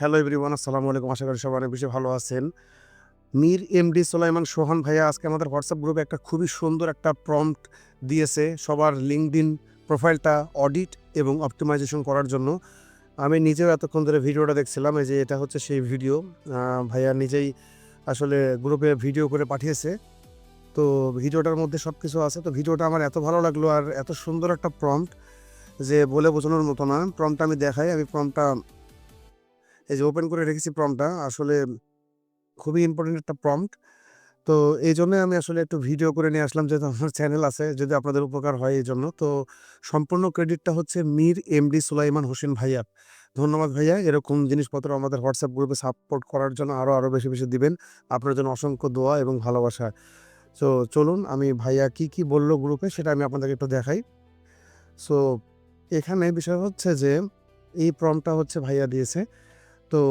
Hello everyone, আসসালামু আলাইকুম। আশা করি সবাই অনেক বেশি ভালো আছেন। মীর এমডি সোলাইমান সোহান ভাইয়া আজকে আমাদের হোয়াটসঅ্যাপ গ্রুপে একটা খুবই সুন্দর একটা প্রম্পট দিয়েছে সবার লিঙ্কডইন প্রোফাইলটা অডিট এবং অপটিমাইজেশন করার জন্য। আমি নিজেও এতক্ষণ ধরে ভিডিওটা দেখছিলাম। এই যে এটা হচ্ছে সেই ভিডিও। ভাইয়া নিজেই আসলে গ্রুপে ভিডিও করে পাঠিয়েছে। তো ভিডিওটার মধ্যে সব কিছু আছে। তো ভিডিওটা আমার এত ভালো লাগলো আর এত সুন্দর একটা প্রম্পট যে বলে বোঝানোর মতো না। প্রম্পটটা আমি দেখাই। আমি প্রম্পটটা এই যে ওপেন করে রেখেছি প্রম্পটটা। আসলে খুবই ইম্পোর্টেন্ট একটা প্রম্পট। তো এইজন্যই আমি আসলে একটু ভিডিও করে নিয়ে আসলাম, যেহেতু আমার চ্যানেল আছে, যদি আপনাদের উপকার হয় এইজন্য। তো সম্পূর্ণ ক্রেডিটটা হচ্ছে মীর এমডি সুলাইমান হোসেন ভাইয়ার। ধন্যবাদ ভাইয়া। এরকম জিনিসপত্র আমাদের হোয়াটসঅ্যাপ গ্রুপে সাপোর্ট করার জন্য আরও বেশি দিবেন। আপনার জন্য অসংখ্য দোয়া এবং ভালোবাসা। সো চলুন আমি ভাইয়া কি বলল গ্রুপে সেটা আমি আপনাদেরকে একটু দেখাই। সো এখানে বিষয় হচ্ছে যে এই প্রম্পটটা হচ্ছে ভাইয়া দিয়েছে। তো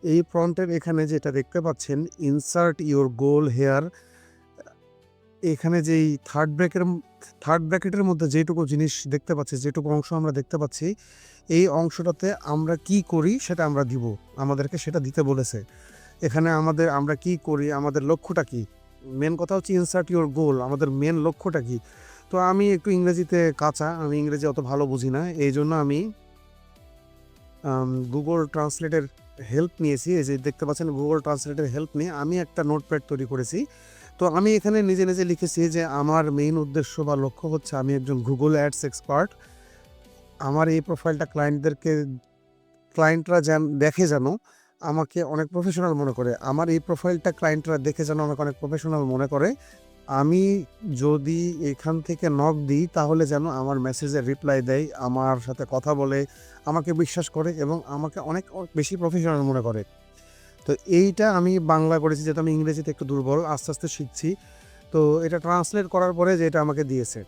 এই প্রম্পটের এখানে যেটা দেখতে পাচ্ছেন, ইনসার্ট ইউর গোল হেয়ার, এখানে যেই থার্ড ব্র্যাকেটের মধ্যে যেটুকু জিনিস দেখতে পাচ্ছি, যেটুকু অংশ আমরা দেখতে পাচ্ছি, এই অংশটাতে আমরা কি করি সেটা আমরা দিব। আমাদেরকে সেটা দিতে বলেছে। এখানে আমরা কি করি, আমাদের লক্ষ্যটা কি? মেন কথা হচ্ছে ইনসার্ট ইউর গোল, আমাদের মেন লক্ষ্যটা কি? তো আমি একটু ইংরেজিতে কাঁচা, আমি ইংরেজি অত ভালো বুঝি না। এইজন্য আমি গুগল ট্রান্সলেটের হেল্প নিয়েছি। এই যে দেখতে পাচ্ছেন, গুগল ট্রান্সলেটের হেল্প নিয়ে আমি একটা নোটপ্যাড তৈরি করেছি। তো আমি এখানে নিজে লিখেছি যে আমার মেইন উদ্দেশ্য বা লক্ষ্য হচ্ছে আমি একজন গুগল অ্যাডস এক্সপার্ট। আমার এই প্রোফাইলটা ক্লায়েন্টরা দেখে যেন আমাকে অনেক প্রফেশনাল মনে করে। আমার এই প্রোফাইলটা ক্লায়েন্টরা দেখে যেন আমাকে অনেক প্রফেশনাল মনে করে। আমি যদি এখান থেকে নক দিই তাহলে যেন আমার মেসেজের রিপ্লাই দেয়, আমার সাথে কথা বলে, আমাকে বিশ্বাস করে এবং আমাকে অনেক বেশি প্রফেশনাল মনে করে। তো এইটা আমি বাংলা করেছি, যেহেতু আমি ইংরেজিতে একটু দুর্বল, আস্তে শিখছি। তো এটা ট্রান্সলেট করার পরে যে এটা আমাকে দিয়েছে,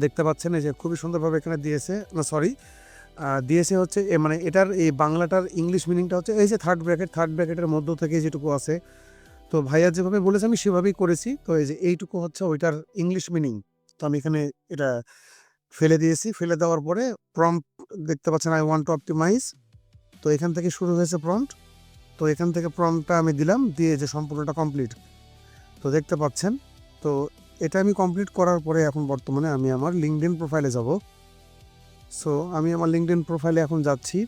দেখতে পাচ্ছেন এই যে খুবই সুন্দরভাবে এখানে দিয়েছে। না সরি, দিয়েছে হচ্ছে মানে এটার এই বাংলাটার ইংলিশ মিনিংটা হচ্ছে এই যে থার্ড ব্র্যাকেটের মধ্য থেকে যেটুকু আছে। তো ভাইয়া যেভাবে বলেছে আমি সেভাবেই করেছি। তো এই যে এইটুকু হচ্ছে ওইটার ইংলিশ মিনিং। তো আমি এখানে এটা ফেলে দিয়েছি। ফেলে দেওয়ার পরে প্রম্পট দেখতে পাচ্ছেন, আই ওয়ান্ট টু অপটিমাইজ। তো এখান থেকে শুরু হয়েছে প্রম্পট। তো এখান থেকে প্রম্পটটা আমি দিলাম, দিয়ে যে সম্পূর্ণটা কমপ্লিট। তো দেখতে পাচ্ছেন। তো এটা আমি কমপ্লিট করার পরে এখন বর্তমানে আমি আমার লিঙ্কডইন প্রোফাইলে যাব। সো আমি আমার লিঙ্কডইন প্রোফাইলে এখন যাচ্ছি।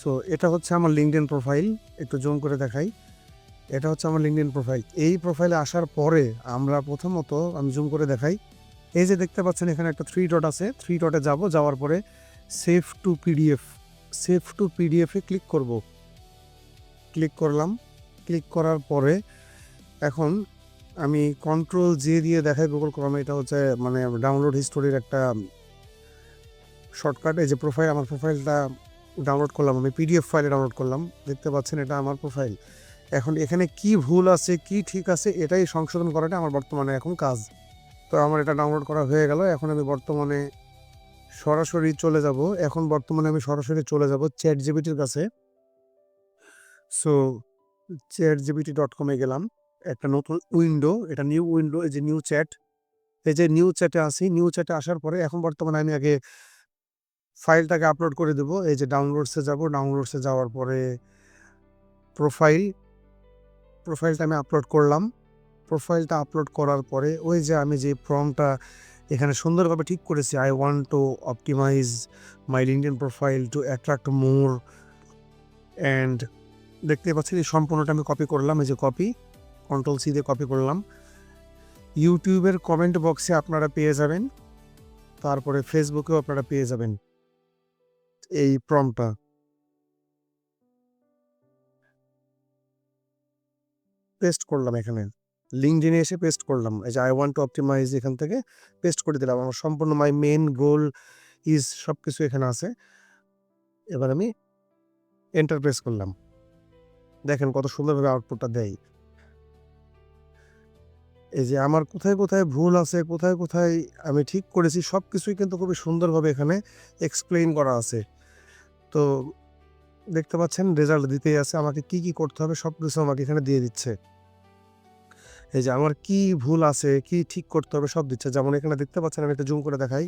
সো এটা হচ্ছে আমার লিঙ্কডইন প্রোফাইল। একটু জুম করে দেখাই। এটা হচ্ছে আমার লিঙ্কডইন প্রোফাইল। এই প্রোফাইলে আসার পরে আমরা প্রথমত, আমি জুম করে দেখাই, এই যে দেখতে পাচ্ছেন এখানে একটা 3 ডট আছে। 3 ডটে যাব, যাওয়ার পরে সেভ টু পিডিএফে ক্লিক করব। ক্লিক করলাম। ক্লিক করার পরে এখন আমি কন্ট্রোল জে দিয়ে দেখাই গুগল ক্রমে। এটা হচ্ছে মানে ডাউনলোড হিস্টোরির একটা শর্টকাট। এই যে আমার প্রোফাইলটা ডাউনলোড করলাম, আমি পিডিএফ ফাইলে ডাউনলোড করলাম। দেখতে পাচ্ছেন এটা আমার প্রোফাইল। এখন এখানে কি ভুল আছে, কি ঠিক আছে, এটাই সংশোধন করাটা আমার বর্তমানে এখন কাজ। তো আমার এটা ডাউনলোড করা হয়ে গেল। এখন আমি বর্তমানে সরাসরি চলে যাব। চ্যাট জিপিটির কাছে। সো chatgpt.com এ গেলাম। একটা নতুন উইন্ডো, এটা নিউ উইন্ডো, এই যে নিউ চ্যাট। এই যে নিউ চ্যাটে আসি। নিউ চ্যাটে আসার পরে এখন বর্তমানে আমি আগে ফাইলটাকে আপলোড করে দেব। এই যে ডাউনলোডসে যাব। ডাউনলোডসে যাওয়ার পরে প্রোফাইলটা আমি আপলোড করলাম। প্রোফাইলটা আপলোড করার পরে ওই যে আমি যে ফর্মটা এখানে সুন্দরভাবে ঠিক করেছি, I want to optimise my LinkedIn profile to attract more, and দেখতে পাচ্ছেন এই সম্পূর্ণটা আমি কপি করলাম। এই যে কপি, কন্ট্রোল সি দিয়ে কপি করলাম। ইউটিউবের কমেন্ট বক্সে আপনারা পেয়ে যাবেন, তারপরে ফেসবুকেও আপনারা পেয়ে যাবেন এই প্রম্পটটা। পেস্ট করলাম এখানে, লিঙ্কডইনে এসে পেস্ট করলাম। এই যে আই ওয়ান্ট টু অপটিমাইজ, এখান থেকে পেস্ট করে দিলাম। আমার সম্পূর্ণ মাই মেন গোল ইজ সব কিছু এখানে আছে। এবার আমি এন্টার প্রেস করলাম। দেখেন কত সুন্দরভাবে আউটপুটটা দেয়। এই যে আমার কোথায় ভুল আছে, কোথায় আমি ঠিক করেছি, সব কিছুই কিন্তু খুবই সুন্দরভাবে এখানে এক্সপ্লেইন করা আছে। তো দেখতে পাচ্ছেন রেজাল্ট দিতেই আছে। আমাকে কি করতে হবে সব কিছু আমাকে এখানে দিয়ে দিচ্ছে। এই যে আমার কি ভুল আছে, কি ঠিক করতে হবে সব দিচ্ছে। যেমন এখানে দেখতে পাচ্ছেন, আমি একটা জুম করে দেখাই।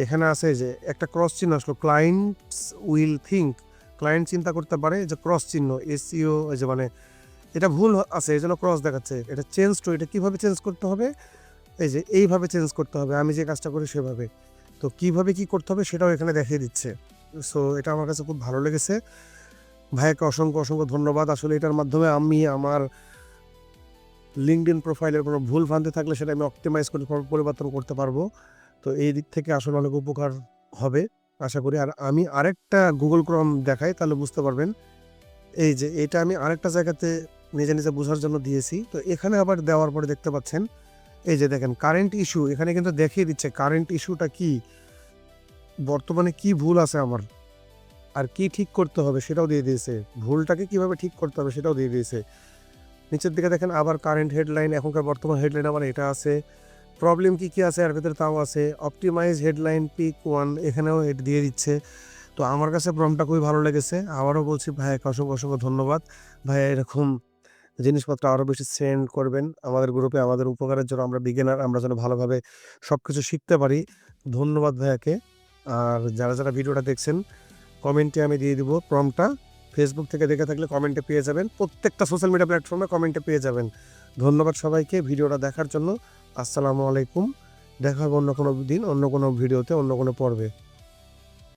এখানে আছে যে একটা ক্রস চিহ্ন আসলো, ক্লায়েন্টস উইল থিঙ্ক, ক্লায়েন্ট চিন্তা করতে পারে, যে ক্রস চিহ্ন এসইও, এই যে মানে এটা ভুল আছে এই জন্য ক্রস দেখাচ্ছে। এটা চেঞ্জ টু, এটা কীভাবে চেঞ্জ করতে হবে, এই যে এইভাবে চেঞ্জ করতে হবে, আমি যে কাজটা করি সেভাবে। তো কীভাবে কী করতে হবে সেটাও এখানে দেখিয়ে দিচ্ছে। সো এটা আমার কাছে খুব ভালো লেগেছে। ভাইয়াকে অসংখ্য অসংখ্য ধন্যবাদ। আসলে এটার মাধ্যমে আমি আমার লিঙ্কডইন প্রোফাইলের কোনো ভুল ভ্রান্তি থাকলে সেটা আমি অপটিমাইজ করে পরিবর্তন করতে পারবো। তো এই দিক থেকে আসলে অনেক উপকার হবে আশা করি। আর আমি আরেকটা গুগল ক্রোম দেখাই তাহলে বুঝতে পারবেন। এই যে এটা আমি আরেকটা জায়গাতে নিজে নিজে বোঝার জন্য দিয়েছি। তো এখানে আবার দেওয়ার পরে দেখতে পাচ্ছেন, এই যে দেখেন কারেন্ট ইস্যু, এখানে কিন্তু দেখিয়ে দিচ্ছে কারেন্ট ইস্যুটা কি, বর্তমানে কি ভুল আছে আমার, আর কি ঠিক করতে হবে সেটাও দিয়ে দিয়েছে, ভুলটাকে কিভাবে ঠিক করতে হবে সেটাও দিয়ে দিয়েছে। নিচের দিকে দেখেন আবার কারেন্ট হেডলাইন, এখনকার বর্তমান হেডলাইন আবার এটা আছে, প্রবলেম কী আছে এর ভেতরে তাও আছে, অপটিমাইজ হেডলাইন পিক 1 এখানেও এটা দিয়ে দিচ্ছে। তো আমার কাছে প্রম্পটটা খুবই ভালো লেগেছে। আবারও বলছি ভাইয়াকে অসংখ্য অসংখ্য ধন্যবাদ। ভাইয়া এরকম জিনিসপত্র আরও বেশি সেন্ড করবেন আমাদের গ্রুপে, আমাদের উপকারের জন্য, আমরা বিগিনার, আমরা যেন ভালোভাবে সব কিছু শিখতে পারি। ধন্যবাদ ভাইয়াকে। আর যারা যারা ভিডিওটা দেখছেন কমেন্টে আমি দিয়ে দিব প্রম্পটটা, ফেসবুক থেকে দেখে থাকলে কমেন্টে পেয়ে যাবেন, প্রত্যেকটা সোশ্যাল মিডিয়া প্ল্যাটফর্মে কমেন্টে পেয়ে যাবেন। ধন্যবাদ সবাইকে ভিডিওটা দেখার জন্য। আসসালামু আলাইকুম। দেখা হবে অন্য কোনো দিন, অন্য কোনো ভিডিওতে, অন্য কোনো পর্বে।